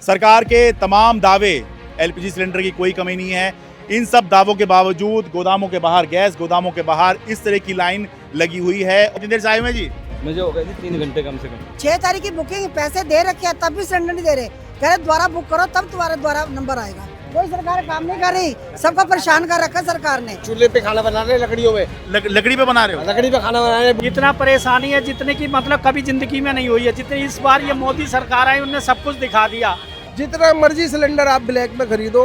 सरकार के तमाम दावे, एलपीजी सिलेंडर की कोई कमी नहीं है। इन सब दावों के बावजूद गोदामों के बाहर, गैस गोदामों के बाहर इस तरह की लाइन लगी हुई है। कितनी देर से आए हुए हैं जी? मुझे हो गए जी 3 घंटे कम से कम। 6 तारीख की बुकिंग, पैसे दे रखे हैं तब भी सिलेंडर नहीं दे रहे। कह रहे दोबारा बुक करो तब तुम्हारे द्वारा नंबर आएगा। कोई सरकार काम नहीं कर रही, सबको परेशान कर रखा सरकार ने। चूल्हे पे खाना बना रहे हैं, लकड़ियों में लकड़ी पे बना रहे हो? लकड़ी पे खाना बना रहे हैं। इतना परेशानी है जितने की मतलब कभी जिंदगी में नहीं हुई है। जितनी इस बार ये मोदी सरकार आई उन्होंने सब कुछ दिखा दिया। जितना मर्जी सिलेंडर आप ब्लैक में खरीदो,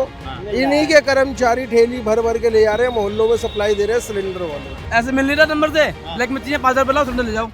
इन्हीं के कर्मचारी ठेली भर भर के ले जा रहे हैं, मोहल्लों में सप्लाई दे रहे हैं सिलेंडर वाले। ऐसे मिल नहीं रहा नंबर से, ब्लैक में चाहिए 5,000 रुपये सिलेंडर ले जाओ।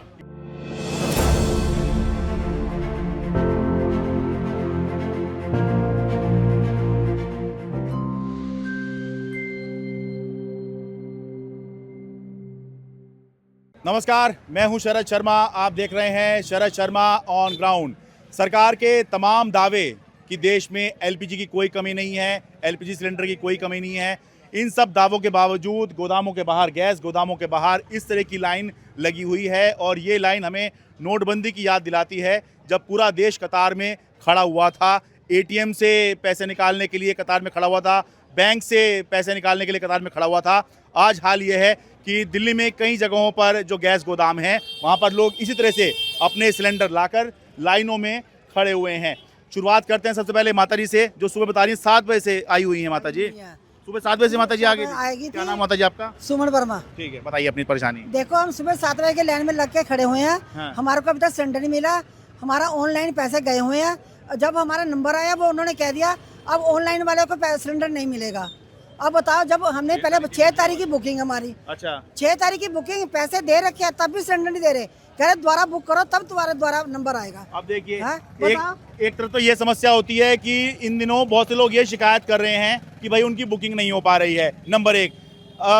नमस्कार, मैं हूं शरद शर्मा। आप देख रहे हैं शरद शर्मा ऑन ग्राउंड। सरकार के तमाम दावे कि देश में एलपीजी की कोई कमी नहीं है, एलपीजी सिलेंडर की कोई कमी नहीं है, इन सब दावों के बावजूद गोदामों के बाहर, गैस गोदामों के बाहर इस तरह की लाइन लगी हुई है। और ये लाइन हमें नोटबंदी की याद दिलाती है, जब पूरा देश कतार में खड़ा हुआ था। एटीएम से पैसे निकालने के लिए कतार में खड़ा हुआ था, बैंक से पैसे निकालने के लिए कतार में खड़ा हुआ था। आज हाल ये है कि दिल्ली में कई जगहों पर जो गैस गोदाम हैं, वहाँ पर लोग इसी तरह से अपने सिलेंडर लाकर लाइनों में खड़े हुए हैं। शुरुआत करते हैं सबसे पहले माता जी से, जो सुबह बता रही हैं 7 बजे से आई हुई हैं। माता जी सुबह 7 बजे से माता जी आएगी। क्या नाम माता जी आपका? सुमन वर्मा। ठीक है, बताइए अपनी परेशानी। देखो हम सुबह 7 बजे के लाइन में लग के खड़े हुए हैं। हाँ। हमारे को अभी तक सिलेंडर नहीं मिला। हमारा ऑनलाइन पैसे गए हुए हैं। जब हमारा नंबर आया वो उन्होंने कह दिया अब ऑनलाइन वाले को सिलेंडर नहीं मिलेगा। अब बताओ, जब हमने पहले 6 तारीख की बुकिंग हमारी, अच्छा 6 तारीख की बुकिंग, पैसे दे रखे हैं तब भी सिलेंडर नहीं दे रहे। कह रहे दोबारा बुक करो तब तुम्हारे द्वारा नंबर आएगा। अब देखिए, हाँ, बताओ। एक तरफ तो ये समस्या होती है कि इन दिनों बहुत से लोग ये शिकायत कर रहे हैं कि भाई उनकी बुकिंग नहीं हो पा रही है। नंबर एक,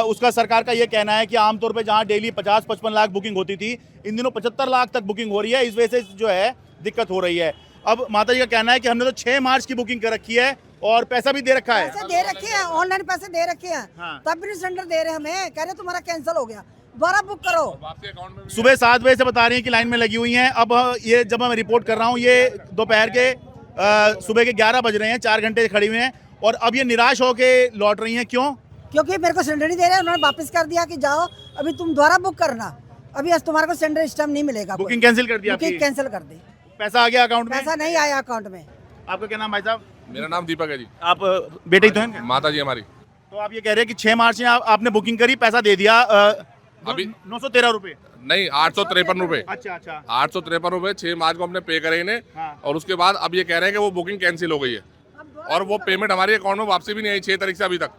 उसका सरकार का ये कहना है कि आमतौर पे जहाँ डेली 50-55 लाख बुकिंग होती थी, इन दिनों 75 लाख तक बुकिंग हो रही है। इस वजह से जो है दिक्कत हो रही है। अब माता जी का कहना है कि हमने तो 6 मार्च की बुकिंग कर रखी है और पैसा भी दे रखा है। पैसे दे रखे हैं, ऑनलाइन पैसे दे रखे हैं। हाँ। तब भी सिलेंडर दे रहे हमें। कह रहे तुम्हारा कैंसिल हो गया, दोबारा बुक करो। सुबह 7 बजे से बता रही हैं कि लाइन में लगी हुई हैं। अब ये जब मैं रिपोर्ट कर रहा हूँ, ये दोपहर के सुबह के 11 बज रहे हैं, 4 घंटे खड़ी हुई हैं और अब ये निराश होके लौट रही हैं। क्यों? क्योंकि मेरे को सिलेंडर नहीं दे रहे। उन्होंने वापस कर दिया कि जाओ अभी तुम दोबारा बुक करना, अभी तुम्हारे को सिलेंडर इस टाइम नहीं मिलेगा। बुकिंग कैंसिल कर दी बुकिंग आपकी? कैंसिल कर दी। पैसा आ गया अकाउंट में? पैसा नहीं आया अकाउंट में। आपका क्या नाम भाई साहब? मेरा नाम दीपक है जी। आप बेटे ही तो हैं? माता जी हमारी। तो आप ये कह रहे हैं कि 6 मार्च में आपने बुकिंग करी, पैसा दे दिया अभी 913 रुपए। नहीं, 853 रुपए। अच्छा अच्छा 853 रुपए 6 मार्च को हमने पे करे इन्हें। हाँ। और उसके बाद अब ये कह रहे हैं कि वो बुकिंग कैंसिल हो गई है और वो पेमेंट हमारे अकाउंट में वापसी भी नहीं आई 6 तारीख से अभी तक।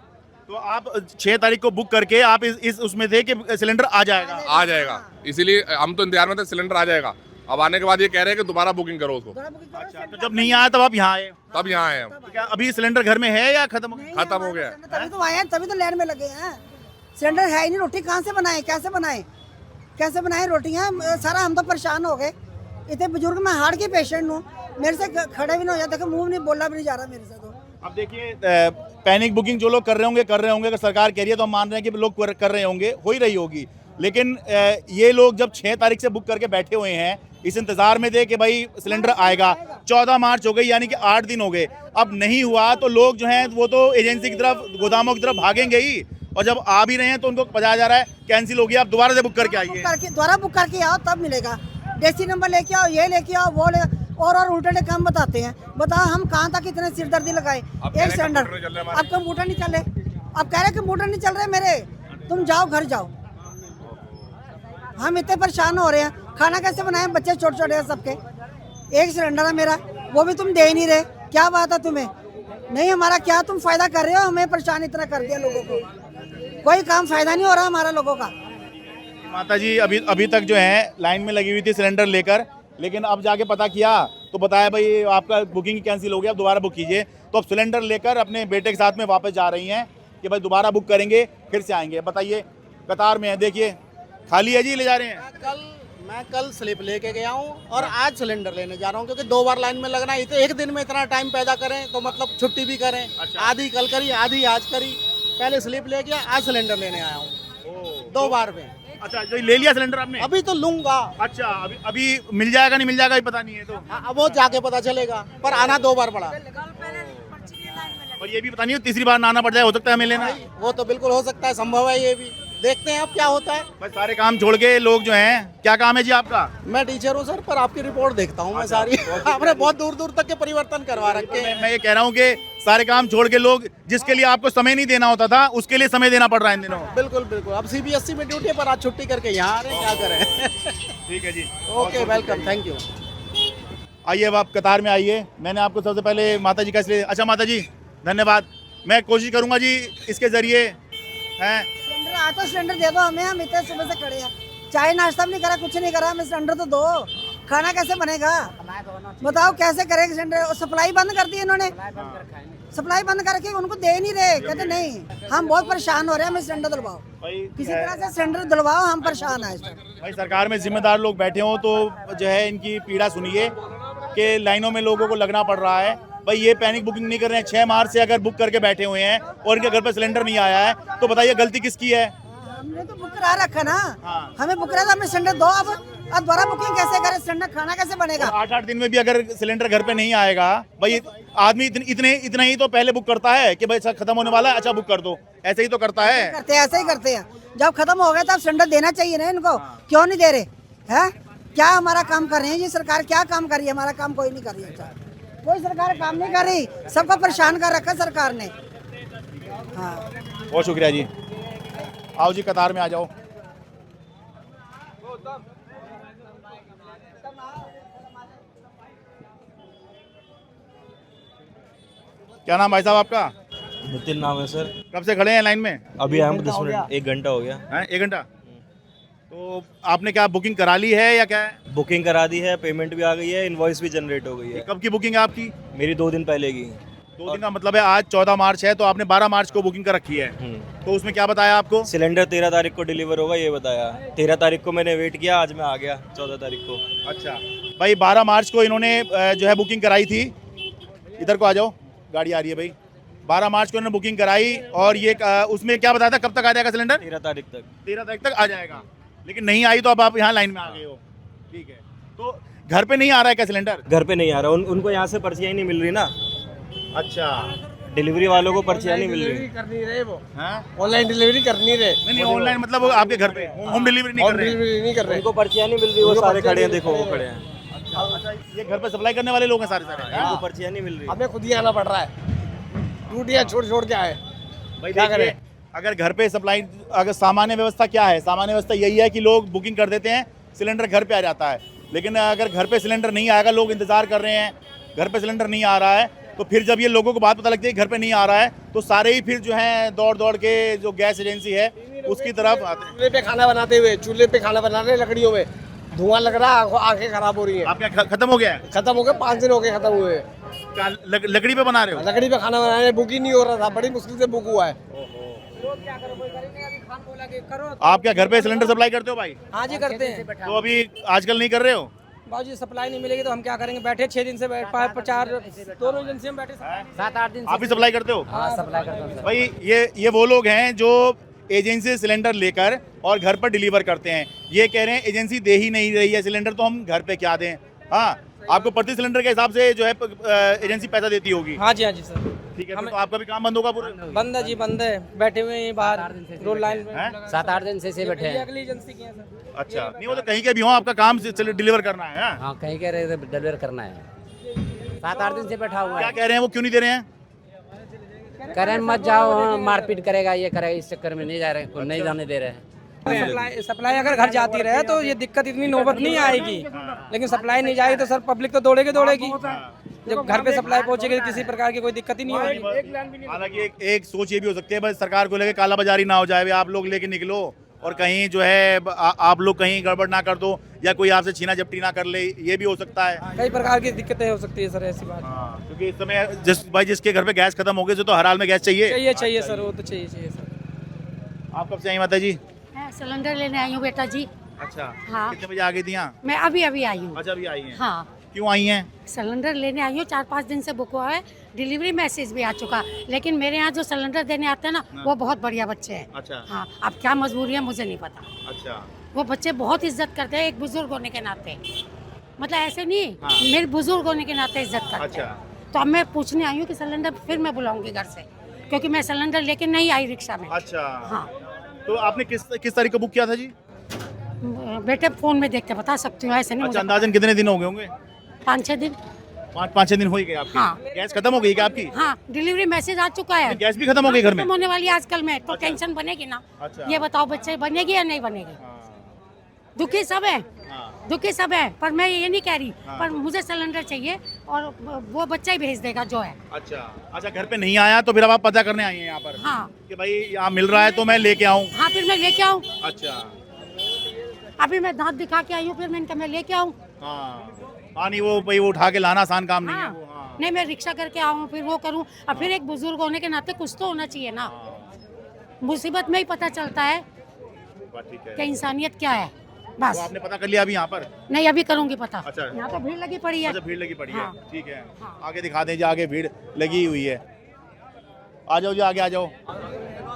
तो आप 6 तारीख को बुक करके आप इस उसमें थे कि सिलेंडर आ जाएगा? आ जाएगा, इसीलिए हम तो इंतजार में थे सिलेंडर आ जाएगा। अब आने के बाद ये कह रहे हैं कि दोबारा बुकिंग करो उसको। अच्छा, तो जब नहीं आया तब आप यहाँ आए? तब यहाँ आए हम। तो क्या अभी सिलेंडर घर में है या खत्म हो गया? खत्म हो गया है। तभी तो आए हैं, तभी तो लाइन में लगे हैं। सिलेंडर है ही नहीं, रोटी कहाँ से बनाए, कैसे बनाए, कैसे बनाए रोटियाँ? सारा हम तो परेशान हो गए। इतने बुजुर्ग, मैं हार्ट की पेशेंट हूँ, मेरे से खड़े भी नहीं हो जाते, देखो मुंह नहीं, बोला भी नहीं जा रहा मेरे से। तो अब देखिए, पैनिक बुकिंग जो लोग कर रहे होंगे। अगर सरकार कह रही है तो हम मान रहे हैं कि लोग कर रहे होंगे, हो ही रही होगी। लेकिन ये लोग जब 6 तारीख से बुक करके बैठे हुए हैं, इस इंतजार में थे कि भाई सिलेंडर आएगा। 14 मार्च हो गई, यानी कि 8 दिन हो गए, अब नहीं हुआ। तो लोग जो हैं वो तो एजेंसी की तरफ, गोदामों की तरफ भागेंगे ही। और जब आ भी रहे हैं तो उनको बताया जा रहा है कैंसिल हो गया, आप दोबारा से बुक करके आइए। दोबारा बुक करके आओ तब मिलेगा। डेसी नंबर लेके आओ, ये लेके आओ, वो ले, और उल्टे काम बताते हैं। बताओ हम कहाँ तक इतने सिरदर्दी लगाए। एक सिलेंडर, अब कंप्यूटर नहीं चल रहे। अब कह रहे कंप्यूटर नहीं चल रहे मेरे, तुम जाओ घर जाओ। हम इतने परेशान हो रहे हैं, खाना कैसे बनाए? बच्चे छोटे छोटे हैं सबके। एक सिलेंडर है मेरा, वो भी तुम दे ही नहीं रहे। क्या बात है तुम्हें? नहीं, हमारा क्या तुम फायदा कर रहे हो? हमें परेशान इतना कर दिया लोगों को, कोई काम फायदा नहीं हो रहा हमारा लोगों का। माता जी अभी तक जो है लाइन में लगी हुई थी सिलेंडर लेकर, लेकिन अब जाके पता किया तो बताया भाई आपका बुकिंग कैंसिल हो गया, अब दोबारा बुक कीजिए। तो अब सिलेंडर लेकर अपने बेटे के साथ में वापस जा रही हैं कि भाई दोबारा बुक करेंगे, फिर से आएंगे। बताइए, कतार में है, देखिए खाली है जी, ले जा रहे हैं। मैं कल स्लिप लेके गया हूँ और आज सिलेंडर लेने जा रहा हूँ, क्योंकि 2 बार लाइन में लगना है। तो एक दिन में इतना टाइम पैदा करें तो मतलब छुट्टी भी करें। अच्छा। आधी कल करी, आधी आज करी। पहले स्लिप ले गया, आज सिलेंडर लेने आया हूँ। 2 बार में अच्छा, जो ले लिया सिलेंडर आपने? अभी तो लूंगा। अच्छा, अभी अभी मिल जाएगा नहीं मिल जाएगा, अभी पता नहीं है तो। अब वो जाके पता चलेगा, पर आना 2 बार पड़ा। और ये भी पता नहीं हो तीसरी बार ना आना पड़ जाए, हो सकता है हमें लेना। वो तो बिल्कुल हो सकता है, संभव है ये भी। देखते हैं अब क्या होता है। बस सारे काम छोड़ के लोग जो हैं, क्या काम है जी आपका? मैं टीचर हूँ सर, पर आपकी रिपोर्ट देखता हूँ मैं सारी। आपने बहुत दूर दूर तक के परिवर्तन करवा रखे हैं। मैं ये कह रहा हूँ कि सारे काम छोड़ के लोग, जिसके लिए आपको समय नहीं देना होता था, उसके लिए समय देना पड़ रहा है इन दिनों। बिल्कुल बिल्कुल। अब CBSE में ड्यूटी है, पर आज छुट्टी करके यहाँ आ रहे हैं, क्या करें। ठीक है जी, ओके, वेलकम, थैंक यू। आइए अब आप कतार में आइए। मैंने आपको सबसे पहले माता जी का इसलिए, अच्छा माता जी धन्यवाद। मैं कोशिश करूंगा जी इसके जरिए हैं। सिलेंडर आता तो सिलेंडर दे दो हमें, हम इतने सुबह से खड़े हैं, चाय नाश्ता भी नहीं करा, कुछ नहीं करा, हमें सिलेंडर तो दो। खाना कैसे बनेगा बताओ, कैसे करेंगे? सिलेंडर सप्लाई बंद कर दी इन्होंने, सप्लाई बंद करके उनको दे नहीं रहे, कहते नहीं हम बहुत परेशान हो रहे हैं, हमें सिलेंडर दिलवाओ, किसी तरह से सिलेंडर दिलवाओ, हम परेशान हैं। भाई सरकार में जिम्मेदार लोग बैठे हों तो जो है इनकी पीड़ा सुनिए कि लाइनों में लोगों को लगना पड़ रहा है। भाई ये पैनिक बुकिंग नहीं कर रहे हैं, 6 मार्च से अगर बुक करके बैठे हुए हैं और इनके घर पर सिलेंडर नहीं आया है, तो बताइए गलती किसकी है? हमने तो बुक करा रखा ना। हाँ। हमें बुक करा था, हमें सिलेंडर दो। अब दोबारा बुकिंग कैसे करें? सिलेंडर खाना कैसे बनेगा? 8-8 दिन में भी अगर सिलेंडर घर पे नहीं आएगा, भाई आदमी इतना ही तो पहले बुक करता है कि भाई खत्म होने वाला है, अच्छा बुक कर दो, ऐसे ही तो करता है। करते हैं, ऐसे ही करते हैं। जब खत्म हो गया तब सिलेंडर देना चाहिए ना इनको, क्यों नहीं दे रहे हैं? क्या हमारा काम कर रहे हैं ये सरकार? क्या काम कर रही है? हमारा काम कोई नहीं कर रही है, कोई सरकार काम नहीं कर रही, सबको परेशान कर रखा सरकार ने। हाँ, बहुत शुक्रिया जी। आओ जी कतार में आ जाओ। क्या नाम भाई साहब आपका? नितिन नाम है सर। कब से खड़े हैं लाइन में? अभी आए 10 मिनट, 1 घंटा हो गया। हैं 1 घंटा? तो आपने क्या बुकिंग करा ली है या क्या है? बुकिंग करा दी है, पेमेंट भी आ गई है, इनवॉइस भी जनरेट हो गई है। कब की बुकिंग है आपकी? मेरी 2 दिन पहले की। 2 दिन का मतलब है आज 14 मार्च है, तो आपने 12 मार्च को बुकिंग कर रखी है। तो उसमें क्या बताया आपको? सिलेंडर 13 तारीख को डिलीवर होगा ये बताया। 13 तारीख को मैंने वेट किया, आज मैं आ गया 14 तारीख को। अच्छा भाई 12 मार्च को इन्होंने जो है बुकिंग कराई थी। इधर को आ जाओ, गाड़ी आ रही है भाई। 12 मार्च को इन्होंने बुकिंग कराई और ये उसमें क्या बताया था कब तक आ जाएगा सिलेंडर? 13 तारीख तक। 13 तारीख तक आ जाएगा, लेकिन नहीं आई तो अब आप यहाँ लाइन में आ गए हो। ठीक है, तो घर पे नहीं आ रहा है क्या सिलेंडर? घर पे नहीं आ रहा, उनको यहाँ से पर्चियाँ ही नहीं मिल रही ना। अच्छा, डिलीवरी वालों को पर्चियाँ नहीं मिल रही। कर नहीं रहे वो, हाँ? ऑनलाइन डिलीवरी कर नहीं रहे। नहीं ऑनलाइन मतलब वो आपके घर पे होम डिलीवरी नहीं कर रहे हैं? डिलीवरी नहीं कर रहे। उनको पर्चियाँ नहीं मिल रही, वो सारे खड़े हैं, देखो वो खड़े हैं। अच्छा, ये घर पे सप्लाई करने वाले लोग हैं सारे सारे? इनको पर्चियाँ नहीं मिल रही। हमें खुद ही आना पड़ रहा है, ड्यूटियाँ छोड़ छोड़ के आए। भाई क्या देखिए, करें? अगर घर पे सप्लाई, अगर सामान्य व्यवस्था क्या है? सामान्य व्यवस्था यही है कि लोग बुकिंग कर देते हैं, सिलेंडर घर पे आ जाता है। लेकिन अगर घर पे सिलेंडर नहीं आएगा, लोग इंतजार कर रहे हैं, घर पे सिलेंडर नहीं आ रहा है, तो फिर जब ये लोगों को बात पता लगती है घर पे नहीं आ रहा है, तो सारे ही फिर जो है दौड़ दौड़ के जो गैस एजेंसी है उसकी तरफ आते हैं। चूल्हे पे खाना बनाते हुए, चूल्हे पे खाना बना रहे लकड़ियों में, धुआं लग रहा है, आंखें खराब हो रही हैं। आपका खत्म हो गया है? खत्म हो गए, 5 दिन हो गए खत्म हुए। क्या लकड़ी पे बना रहे हो? लकड़ी पे खाना बनाने बुक ही नहीं हो रहा था, बड़ी मुश्किल से बुक हुआ है। आप क्या घर पे सिलेंडर सप्लाई करते हो भाई? हाँ जी करते हैं। तो अभी आजकल नहीं कर रहे हो? बाबूजी सप्लाई नहीं मिलेगी तो हम क्या करेंगे? बैठे 6 दिन से, 4 दोनों एजेंसी में बैठे 7-8 दिन आप भी सप्लाई करते हो? हाँ सप्लाई करते हैं। भाई ये वो लोग हैं जो एजेंसी से सिलेंडर लेकर और घर पर डिलीवर करते हैं। ये कह रहे हैं एजेंसी दे ही नहीं रही है सिलेंडर, तो हम घर पे क्या दें? हाँ, आपको प्रति सिलेंडर के हिसाब से जो है एजेंसी पैसा देती होगी। हाँ जी सर। ठीक है, तो आपका भी काम बंद होगा पूरा? बंद है जी, बंद है, बैठे हुए हैं बाहर रोड लाइन में। 7-8 दिन से बैठे हैं। अगली एजेंसी की है सर। अच्छा, नहीं वो तो कहीं के भी हो, आपका काम डिलीवर करना है। हाँ? हाँ, कहीं कह रहे थे डिलीवर करना है, 7-8 दिन से बैठा हुआ क्या है। कह रहे हैं वो, क्यों नहीं दे रहे हैं? कह रहे हैं मत जाओ, मारपीट करेगा, ये करेगा, इस चक्कर में नहीं जा रहे, नहीं जाने दे रहे हैं। सप्लाई अगर घर जाती रहे तो ये दिक्कत इतनी नौबत नहीं आएगी, लेकिन सप्लाई नहीं जाएगी तो सर पब्लिक तो दौड़ेगी। जब घर पे सप्लाई पहुंचेगी तो किसी प्रकार की कोई दिक्कत ही नहीं होगी। हालांकि एक सोच ये भी हो सकती है, बस सरकार को लेके काला बाजारी ना हो जाए, आप लोग लेके निकलो और कहीं जो है आप लोग कहीं गड़बड़ ना कर दो या कोई आपसे छीना झपटी ना कर ले, ये भी हो सकता है। कई प्रकार की दिक्कतें हो सकती है सर, ऐसी बात। क्योंकि इस समय जिसके घर पे गैस खत्म हो गई तो हर हाल में गैस चाहिए चाहिए सर, वो तो चाहिए सर। आप कब से आई माता जी? सिलेंडर लेने आई हूँ बेटा जी। अच्छा, हाँ। कितने बजे आ गई थी यहाँ? मैं अभी आई हूँ। अच्छा, अभी आई हैं। हाँ, क्यों आई हैं? सिलेंडर लेने आई हूँ, 4-5 दिन से बुक हुआ है, डिलीवरी मैसेज भी आ चुका, लेकिन मेरे यहाँ जो सिलेंडर देने आते हैं ना वो बहुत बढ़िया बच्चे हैं। अच्छा हाँ, अब क्या मजबूरी है मुझे नहीं पता। अच्छा वो बच्चे बहुत इज्जत करते हैं एक बुजुर्ग होने के नाते, मतलब ऐसे नहीं, हाँ। मेरे बुजुर्ग होने के नाते इज्जत करते अच्छा हैं। तो अब मैं पूछने आई हूँ कि सिलेंडर फिर मैं बुलाऊंगी घर से, क्योंकि मैं सिलेंडर लेके नहीं आई रिक्शा में। अच्छा हाँ, तो आपने किस तारीख को बुक किया था जी? बेटे फोन में देख के बता सकती हूँ, ऐसे नहीं अच्छा मुझे अंदाजन कितने दिन हो गए होंगे? 5-6 दिन। 5-6 दिन हो ही गए आपके? हाँ। गैस खत्म हो गई क्या आपकी? हाँ, डिलीवरी मैसेज आ चुका है। गैस भी खत्म हो गई घर में? खत्म होने वाली है आजकल में, तो टेंशन बनेगी ना। अच्छा। ये बताओ बच्चे बनेगी या नहीं बनेगी? दुखी सब है, हाँ। दुखी सब है, पर मैं ये नहीं कह रही, हाँ। पर मुझे सिलेंडर चाहिए और वो बच्चा ही भेज देगा जो है। अच्छा घर पे नहीं आया तो फिर अब आप पता करने आई हैं यहाँ पर? हाँ कि भाई यहाँ मिल रहा है तो मैं लेके आऊँ? हाँ, फिर मैं लेके आऊँ। अच्छा अभी मैं दांत दिखा के आई हूँ, फिर मैंने कहा मैं लेके आऊँ। हाँ नहीं वो भाई वो उठा के लाना आसान काम नहीं है हाँ, वो। हाँ नहीं मैं रिक्शा करके आऊँ फिर वो करूँ, और फिर एक बुजुर्ग होने के नाते कुछ तो होना चाहिए ना। मुसीबत में ही पता चलता है बात ठीक है। कि इंसानियत क्या है। तो बस आपने पता कर लिया अभी यहाँ पर? नहीं, अभी करूँगी पता। अच्छा। यहाँ तो भीड़ लगी पड़ी है। अच्छा भीड़ लगी पड़ी है, हाँ। ठीक है। हाँ। आगे दिखा दें जी, आगे भीड़ लगी हुई है। आ जाओ जी आगे आ जाओ।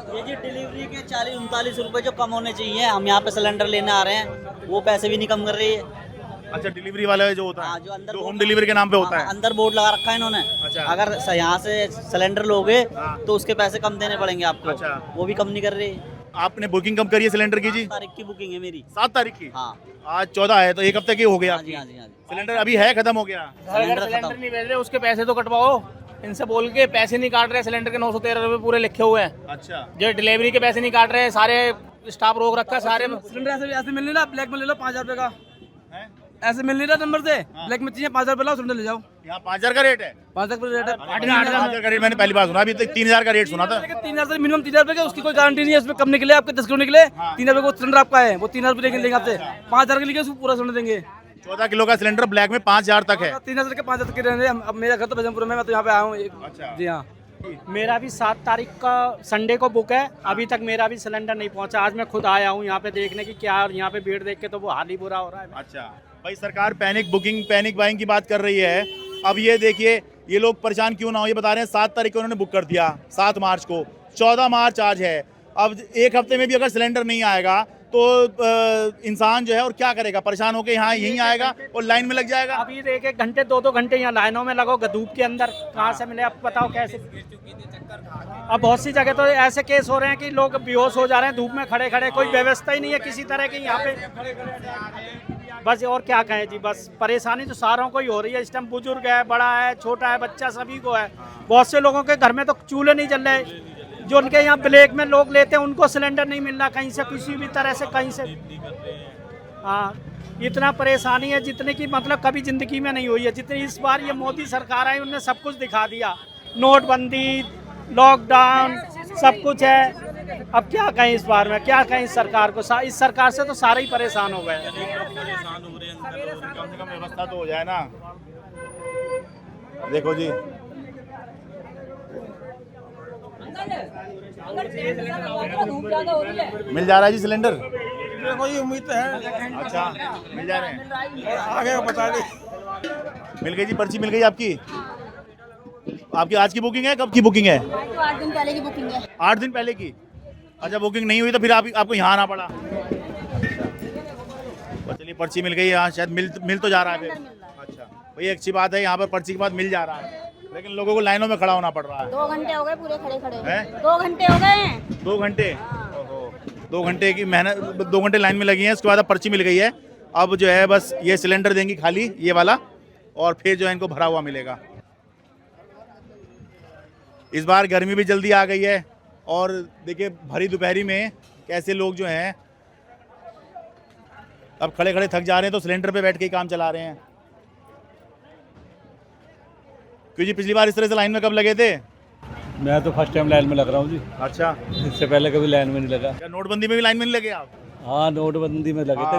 ये जी डिलीवरी के 40-39 रुपए जो कम होने चाहिए, हम यहाँ पे सिलेंडर लेने आ रहे हैं, वो पैसे भी नहीं कम कर रही है। अच्छा डिलीवरी वाला जो होता हाँ, है जो अंदर जो बोर्ड होम डिलीवरी के नाम पे होता हाँ, है। अंदर बोर्ड लगा रखा है इन्होंने। अच्छा। अगर यहाँ से सिलेंडर लोगे हाँ। तो उसके पैसे कम देने पड़ेंगे आपको। अच्छा। वो भी कम नहीं कर रही। आपने बुकिंग कब करी है सिलेंडर की जी? 7 तारीख की बुकिंग है मेरी। 7 तारीख की? हाँ आज 14 है तो एक हफ्ते की हो गई हाँ आपकी। जी हाँ जी हाँ जी। सिलेंडर अभी है खत्म हो गया? अगर सिलेंडर नहीं भेज रहे उसके पैसे तो कटवाओ, इनसे बोल के पैसे नहीं काट रहे। सिलेंडर के 913 रुपए पूरे लिखे हुए हैं, अच्छा जो डिलीवरी के पैसे नहीं काट रहे, सारे स्टाफ रोक रखा है सारे। सिलेंडर ऐसे मिल नहीं रहा, ब्लैक में ले लो 5,000 रुपए का, है? ऐसे मिल नहीं रहा नंबर से, ब्लैक में चाहिए 5,000 रुपए लाओ सिलेंडर ले जाओ। यहाँ 5,000 का रेट है? 5,000 रुपए रेट है। 5,000 का रेट मैंने पहली बार सुना, अभी तक 3,000 का रेट सुना था। 3,000 से मिनिमम 3,000 रुपए का, उसकी कोई गारंटी नहीं है, उसमें कम निकले आपके 10 किलो निकले, 3,000 रुपए वो सिलेंडर आपका है, वो 3,000 रुपए लेंगे आपसे, 5,000 के लिए उसको पूरा सिलेंडर देंगे। 14 किलो का सिलेंडर ब्लैक में 5,000 तक है। 3,000 के 5,000 के रहने। अब मेरा घर तो भजनपुर में, मैं तो यहाँ पे आया हूँ। अच्छा। जी हाँ। मेरा भी 7 तारीख का संडे को बुक है, अभी तक मेरा भी सिलेंडर नहीं पहुंचा। आज मैं खुद आया हूं यहाँ पे देखने की क्या, और यहाँ पे भीड़ देख के तो वो हाल ही बुरा हो रहा है। अच्छा भाई सरकार पैनिक बाइंग की बात कर रही है। अब ये देखिए ये लोग परेशान क्यों ना हो, ये बता रहे हैं 7 तारीख को उन्होंने बुक कर दिया, 7 मार्च को, 14 मार्च आज है। अब एक हफ्ते में भी अगर सिलेंडर नहीं आएगा तो इंसान जो है और क्या करेगा, परेशान होकर यहाँ यहीं आएगा और लाइन में लग जाएगा। अभी 1-1 घंटे 2-2 घंटे यहाँ लाइनों में लगोगे धूप के अंदर, कहाँ से मिले? अब बताओ कैसे। अब बहुत सी जगह तो ऐसे केस हो रहे हैं कि लोग बेहोश हो जा रहे हैं धूप में खड़े खड़े, कोई व्यवस्था ही नहीं है किसी तरह की यहाँ पे। बस और क्या कहें जी, बस परेशानी तो सारों को ही हो रही है इस टाइम। बुजुर्ग है, बड़ा है, छोटा है, बच्चा, सभी को है। बहुत से लोगों के घर में तो चूल्हे नहीं जल रहे, जो उनके यहाँ ब्लैक में लोग लेते हैं उनको सिलेंडर नहीं मिल रहा कहीं से, किसी भी तरह से कहीं से। हाँ, इतना परेशानी है जितने की मतलब कभी जिंदगी में नहीं हुई है। जितनी इस बार ये मोदी सरकार आई उन्होंने सब कुछ दिखा दिया, नोटबंदी, लॉकडाउन, सब कुछ है। अब क्या कहें इस बार में, क्या कहें इस सरकार को। इस सरकार से तो सारे ही परेशान हो गए। कम से कम व्यवस्था तो हो जाए ना। देखो जी मिल जा रहा है जी सिलेंडर? कोई उम्मीद तो है। अच्छा मिल जा रहे हैं, आगे बता दे। मिल गई जी, पर्ची मिल गई आपकी। आपकी आज की बुकिंग है, कब की बुकिंग है? 8 दिन पहले की बुकिंग है। 8 दिन पहले की? अच्छा बुकिंग नहीं हुई तो फिर आपको यहाँ आना पड़ा। तो चलिए पर्ची मिल गई, यहाँ शायद मिल तो जा रहा है फिर। अच्छा भाई अच्छी बात है, यहाँ पर पर्ची के बाद मिल जा रहा है, लेकिन लोगों को लाइनों में खड़ा होना पड़ रहा है। 2 घंटे हो गए पूरे खड़े खड़े। हैं? 2 घंटे हो गए हैं। 2 घंटे? ओहो, 2 घंटे की मेहनत, 2 घंटे लाइन में लगी है। उसके बाद अब पर्ची मिल गई है, अब जो है बस ये सिलेंडर देंगी खाली ये वाला, और फिर जो है इनको भरा हुआ मिलेगा। इस बार गर्मी भी जल्दी आ गई है, और देखिए भरी दोपहरी में कैसे लोग जो हैं अब खड़े खड़े थक जा रहे हैं तो सिलेंडर पे बैठ के ही काम चला रहे हैं। क्योंकि पिछली बार इस तरह से लाइन में कब लगे थे? मैं तो फर्स्ट टाइम लाइन में लग रहा हूँ जी। अच्छा, इससे पहले कभी लाइन में नहीं लगा। क्या नोटबंदी में भी लाइन में नहीं लगे आप? हाँ, नोटबंदी में लगे थे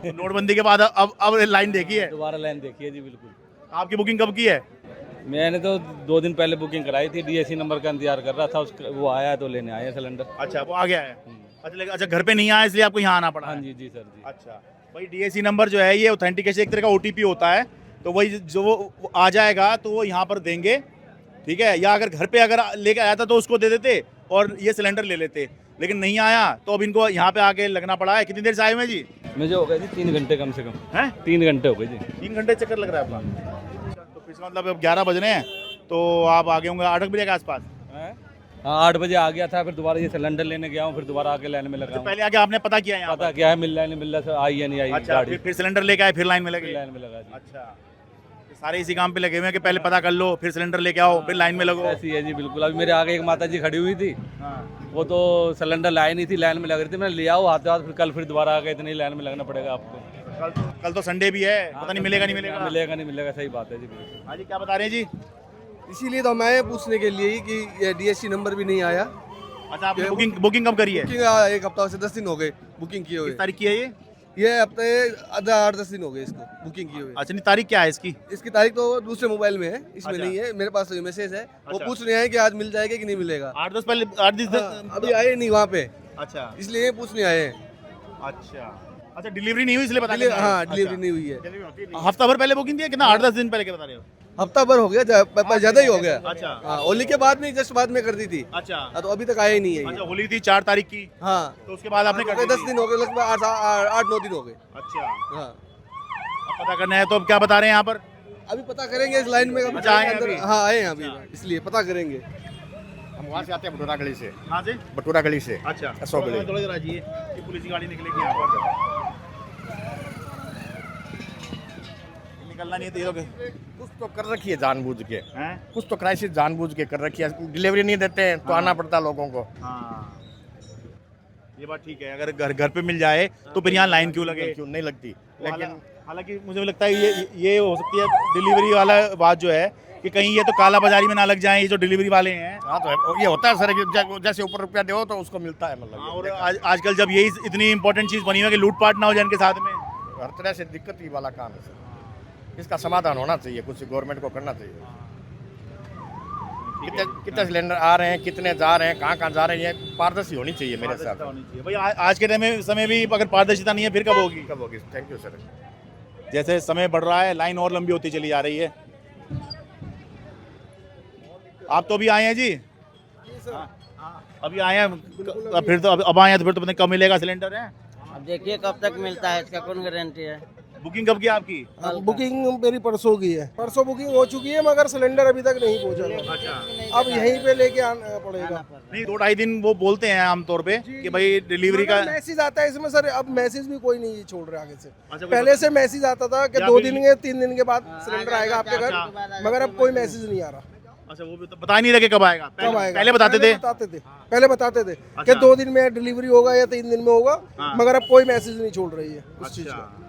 जी। नोटबंदी के बाद अब लाइन देखी है? दोबारा लाइन देखी है जी, बिल्कुल। आपकी बुकिंग कब की है? मैंने तो 2 दिन पहले बुकिंग कराई थी, डीएसी नंबर का इंतजार कर रहा था, वो आया तो लेने आए सिलेंडर। अच्छा वो आ गया है। अच्छा घर पे नहीं आया इसलिए आपको यहाँ आना पड़ा? हाँ जी जी सर जी। अच्छा भाई डीएसी नंबर जो है ये ऑथेंटिकेशन एक तरह का ओटीपी होता है, तो वही जो वो आ जाएगा तो वो यहाँ पर देंगे, ठीक है। या अगर घर पे अगर लेके आया था तो उसको दे देते और ये सिलेंडर ले लेते, लेकिन नहीं आया तो अब इनको यहाँ पे आके लगना पड़ा है। कितनी देर से आए हुए हैं जी? मुझे हो गए जी 3 घंटे कम से कम। हैं? 3 घंटे हो गए जी। 3 घंटे चक्कर लग रहा है आपका? तो इसका मतलब अब 11 बज रहे हैं, तो आप आगे होंगे 8 बजे के आसपास। हाँ 8 बजे आ गया था, फिर दोबारा ये सिलेंडर लेने गया हूँ, फिर दोबारा आके लाइन में लगा हूँ। पहले आके आपने पता किया यहाँ पता क्या है, मिल रहा है नहीं मिल रहा, आई या नहीं आई अच्छा, गाड़ी। फिर सिलेंडर लेके आए, फिर लाइन में लगे? लाइन में लगा जी। अच्छा, तो सारे इसी काम पे लगे हुए हैं कि पहले पता कर लो, फिर सिलेंडर लेके आओ, फिर लाइन में लगो। ऐसी है जी बिल्कुल। अभी मेरे आगे एक माता जी खड़ी हुई थी, वो तो सिलेंडर लाई नहीं थी, लाइन में लग रही थी, मैंने लिया हो हाथ हाथ, फिर कल फिर दोबारा आके इतनी लाइन में लगना पड़ेगा आपको। कल तो संडे भी है, पता नहीं मिलेगा नहीं मिलेगा। मिलेगा नहीं मिलेगा, सही बात है जी। हाँ जी, क्या बता रहे हैं जी? इसीलिए तो मैं पूछने के लिए ही कि ये DSC नंबर भी नहीं आया। अच्छा, आपने बुकिंग कब करी है? बुकिंग 1 हफ्ता से 10 दिन हो गए बुकिंग किए हुए। किस तारीख की है ये हफ्ते 8-10 दिन हो गए इसको बुकिंग किए हुए। अच्छा, नहीं तारीख क्या है इसकी? इसकी तारीख तो दूसरे मोबाइल में है, इसमें नहीं है। मेरे पास मैसेज है, वो पूछ रहे हैं कि आज मिल जाएगा कि नहीं मिलेगा। 8 दिन अभी आए नहीं वहाँ पे, अच्छा, इसलिए पूछने आए हैं। अच्छा डिलीवरी नहीं हुई इसलिए बता रहे हैं? हाँ डिलीवरी नहीं हुई है। हफ्ता भर पहले बुकिंग दिया, कितना 8-10 दिन पहले क्या बता रहे हो? हफ्ता भर हो गया, ज्यादा ही हो गया। अच्छा, हाँ, होली के बाद में जस्ट बाद में कर दी थी। अच्छा, तो अभी तक आया ही नहीं है। अच्छा, होली थी 4 तारीख की, हाँ, तो उसके बाद आपने कर दी 10 दिन हो गए, लगभग 8-9 दिन हो गए। अच्छा, हाँ, अब पता करना है तो अब क्या बता रहे हैं यहाँ पर? अभी पता करेंगे इस लाइन में। अच्छा, आए हैं अभी? हाँ आए हैं अभी, इसलिए पता करेंगे। हम वहाँ से आते हैं बटोरा गली से। कहाँ से? बटोरा गली से। अच्छा, अशोक गली। थोड़ा इधर आ जाइए, ये पुलिस की गाड़ी निकलेगी यहाँ पर। निकलना नहीं है तो ये लोग कुछ तो कर रखी है जानबूझ के, हैं? कुछ तो क्राइसिस जानबूझ के कर रखी है। डिलीवरी नहीं देते हैं तो आना पड़ता है लोगों को। हाँ, ये बात ठीक है। अगर घर पे मिल जाए तो फिर यहाँ लाइन क्यों लगे? क्यों नहीं लगती, लेकिन हालांकि मुझे लगता है ये हो सकती है डिलीवरी वाला बात जो है कि कहीं ये तो काला बाजारी में ना लग जाए ये जो डिलीवरी वाले हैं। हाँ तो ये होता है सर, जैसे ऊपर रुपया दो तो उसको मिलता है, मतलब। और आजकल जब यही इतनी इंपॉर्टेंट चीज़ बनी है कि लूटपाट ना हो जाए इनके साथ में, हर तरह से दिक्कत ही वाला काम है सर। इसका समाधान होना चाहिए, कुछ गवर्नमेंट को करना चाहिए। कितने सिलेंडर आ रहे हैं, कितने जा रहे हैं, कहाँ जा रहे हैं, ये पारदर्शी होनी चाहिए मेरे हिसाब से। भाई आज के समय भी अगर पारदर्शिता नहीं है फिर कब होगी? Thank you sir. जैसे समय बढ़ रहा है लाइन और लंबी होती चली जा रही है। आप तो भी आए हैं जी? अभी आए हैं, फिर तो अब आए हैं तो फिर तो पता नहीं कब मिलेगा सिलेंडर है। अब देखिए कब तक मिलता है, इसका कौन गारंटी है। बुकिंग कब की आपकी? बुकिंग मेरी परसों की है, परसों बुकिंग हो चुकी है, मगर सिलेंडर अभी तक नहीं पहुंचा। अच्छा, अब यहीं पे लेके आना पड़ेगा। नहीं 2-2.5 दिन वो बोलते हैं आमतौर पे कि भाई डिलीवरी का मैसेज आता है इसमें सर। अब मैसेज भी कोई नहीं छोड़ रहा आगे से। अच्छा, पहले से मैसेज आता था कि 2 दिन के 3 दिन के बाद सिलेंडर आएगा आपके घर, मगर अब कोई मैसेज नहीं आ रहा। अच्छा, वो भी तो बता नहीं लगे कब आएगा? कब आएगा? पहले बताते थे पहले बताते थे कि 2 दिन में डिलीवरी होगा या 3 दिन में होगा, मगर अब कोई मैसेज नहीं छोड़ रही है उस चीज का।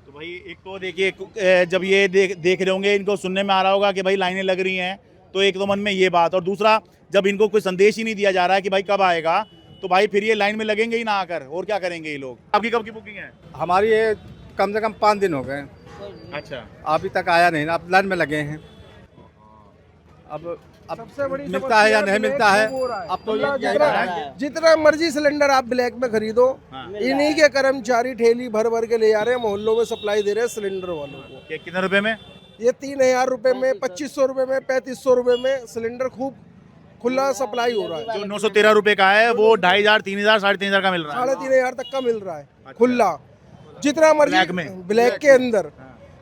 तो भाई एक तो देखिए जब ये देख रहे होंगे, इनको सुनने में आ रहा होगा कि भाई लाइनें लग रही हैं, तो एक तो मन में ये बात, और दूसरा जब इनको कोई संदेश ही नहीं दिया जा रहा है कि भाई कब आएगा, तो भाई फिर ये लाइन में लगेंगे ही ना आकर, और क्या करेंगे ये लोग। आपकी कब की बुकिंग है? हमारी ये कम से कम 5 दिन हो गए। अच्छा, अभी तक आया नहीं, अब लाइन में लगे हैं। अब सबसे बड़ी मिलता है या नहीं मिलता है, अब तो जितना मर्जी सिलेंडर आप ब्लैक में खरीदो, इन्हीं के कर्मचारी ठेली भर भर के ले जा रहे हैं, मोहल्लों में सप्लाई दे रहे हैं सिलेंडर वालों को। कितने रुपए में? ये 3000 रुपए में, 2500 रुपए में, 3500 रुपए में सिलेंडर खूब खुला सप्लाई हो रहा है। जो 913 रुपए का है वो 2500, 3000, 3500 का मिल रहा है। 3500 तक का मिल रहा है खुला, जितना मर्जी ब्लैक के अंदर।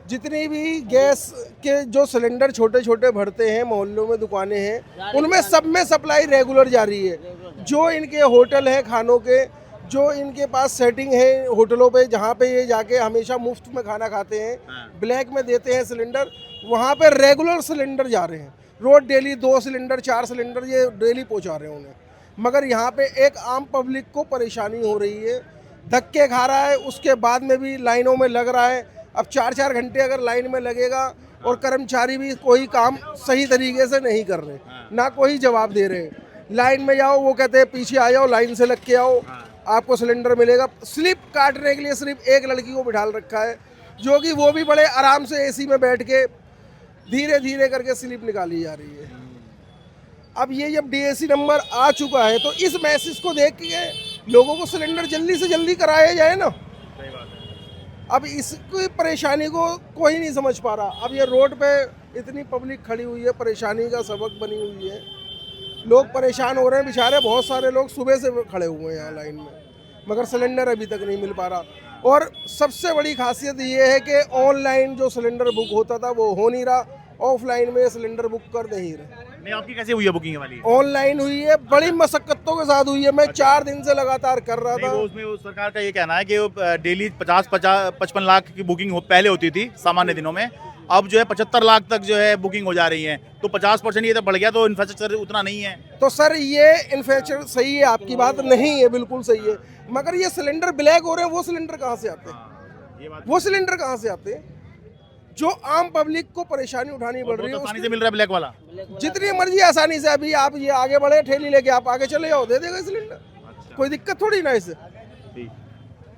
जितनी भी गैस के जो सिलेंडर छोटे छोटे भरते हैं मोहल्लों में, दुकानें हैं, उनमें सब में सप्लाई रेगुलर जारी है। जो इनके होटल हैं खानों के, जो इनके पास सेटिंग है होटलों पे, जहाँ पे ये जाके हमेशा मुफ्त में खाना खाते हैं, ब्लैक में देते हैं सिलेंडर, वहाँ पे रेगुलर सिलेंडर जा रहे हैं। रोज डेली 2 सिलेंडर 4 सिलेंडर ये डेली पहुँचा रहे हैं उन्हें, मगर यहाँ पे एक आम पब्लिक को परेशानी हो रही है, धक्के खा रहा है, उसके बाद में भी लाइनों में लग रहा है। अब 4-4 घंटे अगर लाइन में लगेगा, और कर्मचारी भी कोई काम सही तरीके से नहीं कर रहे, ना कोई जवाब दे रहे। लाइन में जाओ, वो कहते हैं पीछे आ जाओ, लाइन से लग के आओ, आपको सिलेंडर मिलेगा। स्लिप काटने के लिए सिर्फ एक लड़की को बिठा रखा है, जो कि वो भी बड़े आराम से एसी में बैठ के धीरे धीरे करके स्लिप निकाली जा रही है। अब ये जब DSC नंबर आ चुका है, तो इस मैसेज को देख के लोगों को सिलेंडर जल्दी से जल्दी कराया जाए ना। अब इसकी परेशानी को कोई नहीं समझ पा रहा। अब ये रोड पे इतनी पब्लिक खड़ी हुई है, परेशानी का सबक बनी हुई है, लोग परेशान हो रहे हैं बेचारे। बहुत सारे लोग सुबह से खड़े हुए हैं यहाँ लाइन में, मगर सिलेंडर अभी तक नहीं मिल पा रहा। और सबसे बड़ी खासियत ये है कि ऑनलाइन जो सिलेंडर बुक होता था वो हो नहीं रहा, ऑफलाइन में सिलेंडर बुक कर नहीं रहे। नहीं, आपकी कैसे हुई है बुकिंग वाली? ऑनलाइन हुई है, बड़ी मशक्कतों के साथ हुई है। मैं 4 दिन से लगातार कर रहा था। उसमें वो सरकार का ये कहना है कि डेली 50-55 लाख की बुकिंग पहले होती थी सामान्य दिनों में, अब जो है 75 लाख तक जो है बुकिंग हो जा रही है। तो 50% ये तो बढ़ गया, तो इन्फ्रास्ट्रक्चर उतना नहीं है। तो सर ये इन्फ्रास्ट्रक्चर सही है, आपकी बात नहीं है, बिल्कुल सही है, मगर ये सिलेंडर ब्लैक हो रहे हैं, वो सिलेंडर कहाँ से आते हैं? वो सिलेंडर कहाँ से आते हैं? जो आम पब्लिक को परेशानी उठानी पड़ रही है, आसानी से मिल रहा है ब्लैक वाला, जितनी मर्जी आसानी से। अभी आप ये आगे बढ़े, ठेली लेके आप आगे चले जाओ, दे देगा सिलेंडर। कोई दिक्कत थोड़ी ना इससे।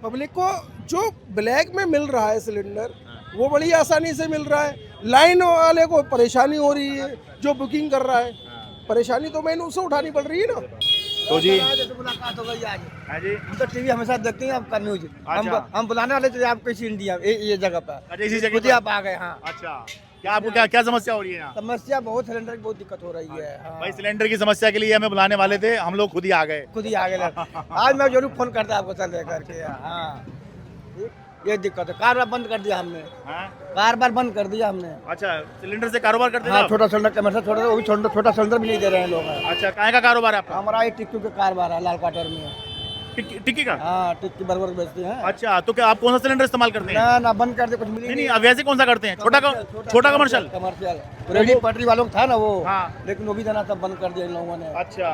पब्लिक को जो ब्लैक में मिल रहा है सिलेंडर, वो बड़ी आसानी से मिल रहा है। लाइन वाले को परेशानी हो रही है, जो बुकिंग कर रहा है, परेशानी तो मैंने उससे उठानी पड़ रही है ना। तो जी मुलाकात हो गई आज। हाँ जी, हम तो टीवी हमेशा देखते हैं आपका न्यूज। हम बुलाने वाले थे आपको इसी इंडिया ये जगह पर। अच्छा, इसी जगह खुद ही आप आ गए। हाँ, अच्छा, क्या आपको क्या समस्या हो रही है यहाँ? समस्या बहुत, सिलेंडर की बहुत दिक्कत हो रही है। हाँ। भाई सिलेंडर की समस्या के लिए हमें बुलाने वाले थे, हम लोग खुद ही आ गए। खुद ही आ गए। आज मैं जरूर फोन करता आपको सर लेकर के। हाँ, ये दिक्कत है। कारोबार बंद कर दिया हमने। कारोबार बंद कर दिया हमने। अच्छा, सिलेंडर से कारोबार करते हैं? हाँ, छोटा सिलेंडर कमर्शियल, वो भी छोटा सिलेंडर भी नहीं दे रहे हैं लोग। अच्छा, कहाँ का कारोबार है आपका? हमारा एक टिक्की का कारोबार है लाल क्वार्टर में। टिक्की का? हाँ, टिक्की बर्गर बेचते हैं। अच्छा, तो क्या आप कौन सा सिलेंडर इस्तेमाल करते हैं? ना बंद कर दे, कुछ मिली नहीं, अब वैसे कौन सा करते हैं? छोटा कमर्शियल। रेडी पटरी वालों का था ना वो। हाँ। लेकिन वो भी जाना तब बंद कर दिया इन लोगों ने। अच्छा,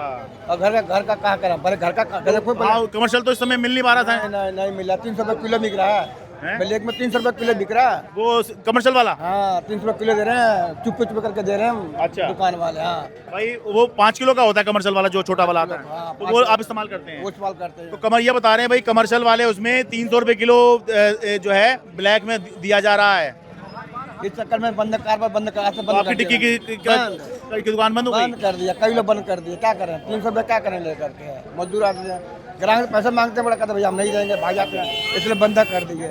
और घर का कहा करा, घर का कमर्शियल तो इस समय मिल नहीं पा रहा था। नहीं मिला। 300 रुपए किलो बिक रहा है। ब्लैक में 300 रुपए किलो बिक रहा है वो कमर्शियल वाला। हाँ, 300 रुपए किलो दे रहे हैं, चुप करके दे रहे हैं। अच्छा, दुकान वाले। हाँ भाई, वो 5 किलो का होता है कमर्शियल वाला, जो छोटा वाला आता है। हाँ, तो वो आप इस्तेमाल करते हैं? वो इस्तेमाल करते हैं। तो कमर ये बता रहे हैं भाई, कमर्शियल वाले उसमें 300 रुपए किलो जो है ब्लैक में दिया जा रहा है। इस चक्कर में कारोबार बंद कर आपकी टिक्की की दुकान बंद हो गई? बंद कर दिया, कई लोग बंद कर दिए। क्या करें, 300 रुपए क्या करें लेकर के? मजदूर आते हैं, ग्राहक पैसा मांगते हैं, बड़ा कहते भैया हम नहीं देंगे, भाग जाते हैं, इसलिए बंद कर दिए।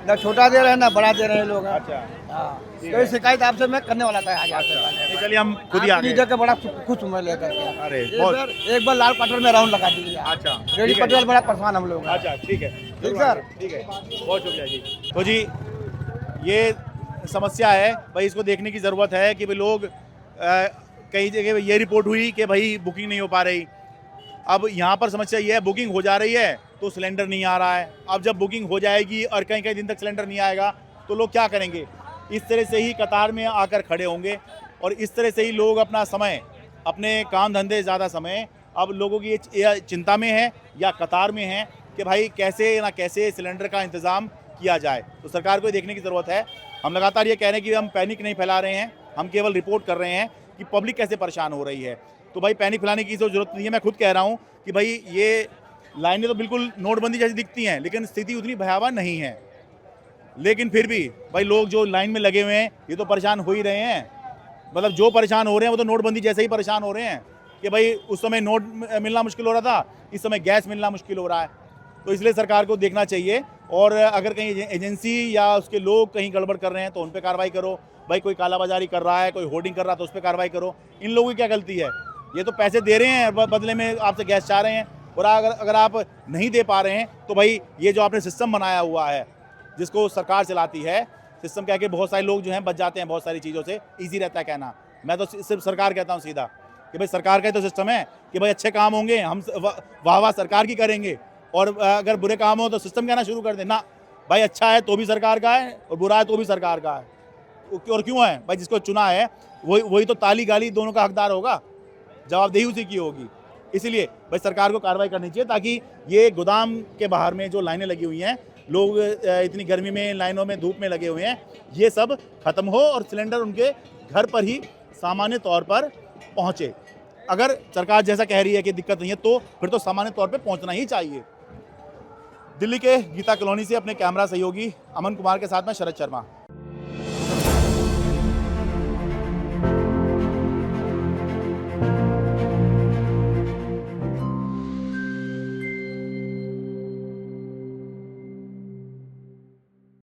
ना छोटा दे रहे हैं ना बड़ा दे रहे हैं लोग। हाँ, कोई शिकायत आपसे मैं करने वाला था आज आपसे। चलिए हम खुद ही आ गए। के बड़ा खुश हूँ मैं लेकर के। अरे एक बार लाल क्वार्टर में राउंड लगा दीजिए। अच्छा, रेडी पटेल बड़ा परेशान हम लोग। अच्छा, ठीक है सर, ठीक है, बहुत शुक्रिया जी। तो जी ये समस्या है भाई, इसको देखने की ज़रूरत है कि भाई लोग कई जगह ये रिपोर्ट हुई कि भाई बुकिंग नहीं हो पा रही। अब यहाँ पर समस्या ये है, बुकिंग हो जा रही है तो सिलेंडर नहीं आ रहा है। अब जब बुकिंग हो जाएगी और कई कई दिन तक सिलेंडर नहीं आएगा तो लोग क्या करेंगे? इस तरह से ही कतार में आकर खड़े होंगे और इस तरह से ही लोग अपना समय, अपने काम धंधे ज़्यादा समय, अब लोगों की ये चिंता में है या कतार में है कि भाई कैसे ना कैसे सिलेंडर का इंतज़ाम किया जाए। तो सरकार को देखने की ज़रूरत है। हम लगातार ये कह रहे हैं कि हम पैनिक नहीं फैला रहे हैं, हम केवल रिपोर्ट कर रहे हैं कि पब्लिक कैसे परेशान हो रही है। तो भाई पैनिक फैलाने की तो ज़रूरत नहीं है। मैं खुद कह रहा हूँ कि भाई ये लाइनें तो बिल्कुल नोटबंदी जैसी दिखती हैं, लेकिन स्थिति उतनी भयावह नहीं है। लेकिन फिर भी भाई लोग जो लाइन में लगे हुए हैं ये तो परेशान हो ही रहे हैं। मतलब जो परेशान हो रहे हैं वो तो नोटबंदी जैसे ही परेशान हो रहे हैं कि भाई उस समय नोट मिलना मुश्किल हो रहा था, इस समय गैस मिलना मुश्किल हो रहा है। तो इसलिए सरकार को देखना चाहिए, और अगर कहीं एजेंसी या उसके लोग कहीं गड़बड़ कर रहे हैं तो उन पर कार्रवाई करो। भाई कोई कालाबाजारी कर रहा है, कोई होर्डिंग कर रहा है तो उस पर कार्रवाई करो। इन लोगों की क्या गलती है? ये तो पैसे दे रहे हैं, बदले में आपसे गैस चाह रहे हैं। और अगर आप नहीं दे पा रहे हैं तो भाई ये जो आपने सिस्टम बनाया हुआ है, जिसको सरकार चलाती है, सिस्टम कह के बहुत सारे लोग जो हैं बच जाते हैं बहुत सारी चीज़ों से। ईजी रहता है कहना, मैं तो सिर्फ सरकार कहता हूँ सीधा कि भाई सरकार का तो सिस्टम है कि भाई अच्छे काम होंगे हम वाह सरकार की करेंगे, और अगर बुरे काम हो तो सिस्टम कहना शुरू कर देना भाई अच्छा है तो भी सरकार का है और बुरा है तो भी सरकार का है। और क्यों है भाई? जिसको चुना है वही तो ताली गाली दोनों का हकदार होगा, जवाबदेही उसी की होगी। इसीलिए भाई सरकार को कार्रवाई करनी चाहिए ताकि ये गोदाम के बाहर में जो लाइनें लगी हुई हैं, लोग इतनी गर्मी में लाइनों में धूप में लगे हुए हैं, ये सब खत्म हो और सिलेंडर उनके घर पर ही सामान्य तौर पर पहुँचे। अगर सरकार जैसा कह रही है कि दिक्कत नहीं है तो फिर तो सामान्य तौर पर पहुँचना ही चाहिए। दिल्ली के गीता कॉलोनी से अपने कैमरा सहयोगी अमन कुमार के साथ में शरद शर्मा।